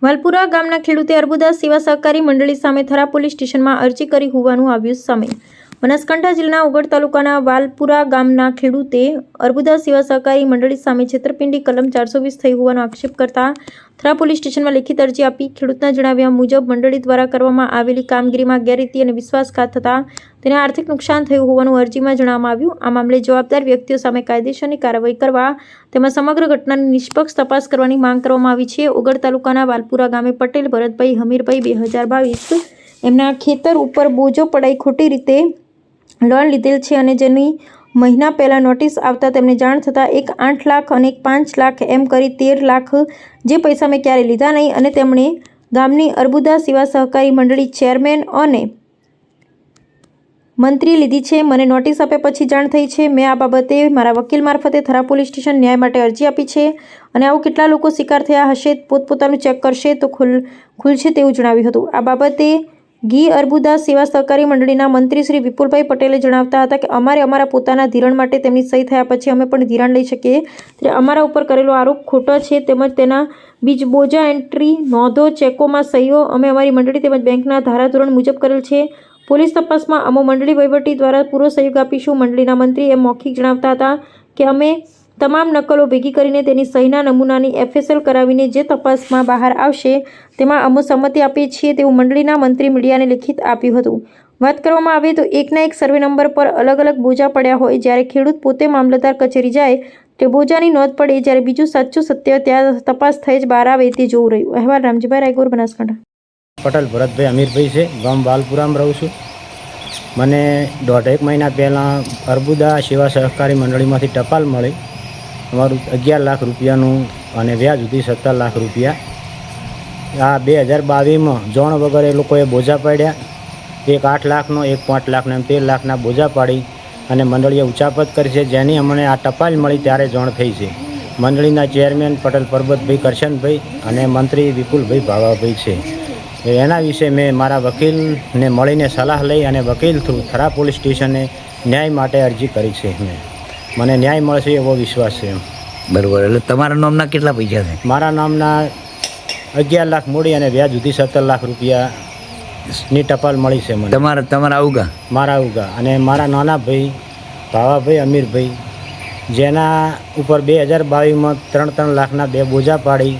વાલપુરા ગામના ખેડૂતે અર્બુદા સેવા સહકારી મંડળી સામે થરા પોલીસ સ્ટેશનમાં અરજી કરી હોવાનું આવ્યું સામે। બનાસકાંઠા જિલ્લાના ઓગળ તાલુકાના વાલપુરા ગામના ખેડૂતે અર્બુદા સેવા સહકારી મંડળી સામે છેતરપિંડી કલમ 420 થઈ હોવાનો આક્ષેપ કરતા થરા પોલીસ સ્ટેશનમાં લેખિત અરજી આપી। ખેડૂતના જણાવ્યા મુજબ મંડળી દ્વારા કરવામાં આવેલી કામગીરીમાં ગેરરીતિ અને વિશ્વાસઘાત થતા તેને આર્થિક નુકસાન થયું હોવાનું અરજીમાં જણાવવામાં આવ્યું। આ મામલે જવાબદાર વ્યક્તિઓ સામે કાયદેસરની કાર્યવાહી કરવા તેમજ સમગ્ર ઘટનાની નિષ્પક્ષ તપાસ કરવાની માંગ કરવામાં આવી છે। ઓગળ તાલુકાના વાલપુરા ગામે પટેલ ભરતભાઈ હમીરભાઈ 2022 એમના ખેતર ઉપર બોજો પડાઈ ખોટી રીતે લોન લીધેલ છે અને જેની મહિના પહેલાં નોટિસ આવતા તેમને જાણ થતાં એક 8 લાખ અને એક 5 લાખ એમ કરી 13 લાખ જે પૈસા મેં ક્યારે લીધા નહીં અને તેમણે ગામની અર્બુદા સેવા સહકારી મંડળી ચેરમેન અને મંત્રી લીધી છે। મને નોટિસ આપ્યા પછી જાણ થઈ છે। મેં આ બાબતે મારા વકીલ મારફતે થરા પોલીસ સ્ટેશન ન્યાય માટે અરજી આપી છે અને આવું કેટલા લોકો શિકાર થયા હશે પોતપોતાનું ચેક કરશે તો ખુલશે તેવું જણાવ્યું હતું। આ બાબતે ઘી અર્બુદા સેવા સહકારી મંડળીના મંત્રી શ્રી વિપુલભાઈ પટેલે જણાવતા હતા કે અમારા પોતાના ધિરાણ માટે તેમની સહી થયા પછી અમે પણ ધિરાણ લઈ શકીએ ત્યારે અમારા ઉપર કરેલો આરોપ ખોટો છે તેમજ તેના બીજ બોજા એન્ટ્રી નોંધો ચેકોમાં સહીઓ અમે અમારી મંડળી તેમજ બેંકના ધારાધોરણ મુજબ કરેલ છે। પોલીસ તપાસમાં અમો મંડળી વહીવટી દ્વારા પૂરો સહયોગ આપીશું। મંડળીના મંત્રી એમ મૌખિક જણાવતા હતા કે અમે તમામ નકલો ભેગી કરીને તેની સહીના નમૂનાની FSL કરાવીને જે તપાસમાં બહાર આવશે તેમાં અમો સંમતિ આપીએ છીએ તેવું મંડળીના મંત્રી મીડિયાને લિખિત આપ્યું હતું। વાત કરવામાં આવે તો એકના એક સર્વે નંબર પર અલગ અલગ બોજા પડ્યા હોય જ્યારે ખેડૂત પોતે મામલતદાર કચેરી જાય તે બોજાની નોંધ પડે જ્યારે બીજું સાચું સત્ય ત્યાં તપાસ થઈ જ બહાર આવે તે જોવું રહ્યું। અહેવાલ રામજીભાઈ રાયગોર, બનાસકાંઠા। પટેલ ભરતભાઈ હમીરભાઈ છે, ગામ વાલપુરામાં રહું છું। મને 1.5 મહિના પહેલાં અર્બુદા સેવા સહકારી મંડળીમાંથી ટપાલ મળી અમારું 11 લાખ રૂપિયાનું અને વ્યાજ સુધી 17 લાખ રૂપિયા। આ 2022માં જોણ વગર એ લોકોએ બોજા પાડ્યા, એક 8 લાખનો એક 5 લાખનો એમ 13 લાખના બોજા પાડી અને મંડળીએ ઉચાપત કરી છે જેની અમને આ ટપાલ મળી ત્યારે જોણ થઈ છે। મંડળીના ચેરમેન પટેલ પરબતભાઈ કરશનભાઈ અને મંત્રી વિપુલભાઈ ભાવાભાઈ છે। એના વિશે મેં મારા વકીલને મળીને સલાહ લઈ અને વકીલ થ્રુ થરા પોલીસ સ્ટેશને ન્યાય માટે અરજી કરી છે। મને ન્યાય મળશે એવો વિશ્વાસ છે। બરાબર, એટલે તમારા નામના કેટલા પૈસા છે? મારા નામના 11 લાખ મૂડી અને વ્યાજ સુધી 17 લાખ રૂપિયાની ટપાલ મળી છે મને। તમારા ઉગા? મારા ઉગા અને મારા નાના ભાઈ ભાવાભાઈ અમીરભાઈ જેના ઉપર 2022માં 3 લાખના 2 બોજા પાડી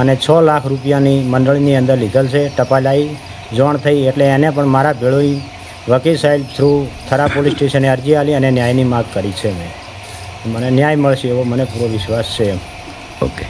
અને 6 લાખ રૂપિયાની મંડળીની અંદર લીધેલ છે। ટપાલ આવી જોણ થઈ એટલે એને પણ મારા ભેળોઈ વકીલ સાહેબ થ્રુ થરા પોલીસ સ્ટેશને અરજી આપી અને ન્યાયની માગ કરી છે। મને ન્યાય મળશે એવો મને પૂરો વિશ્વાસ છે। ઓકે।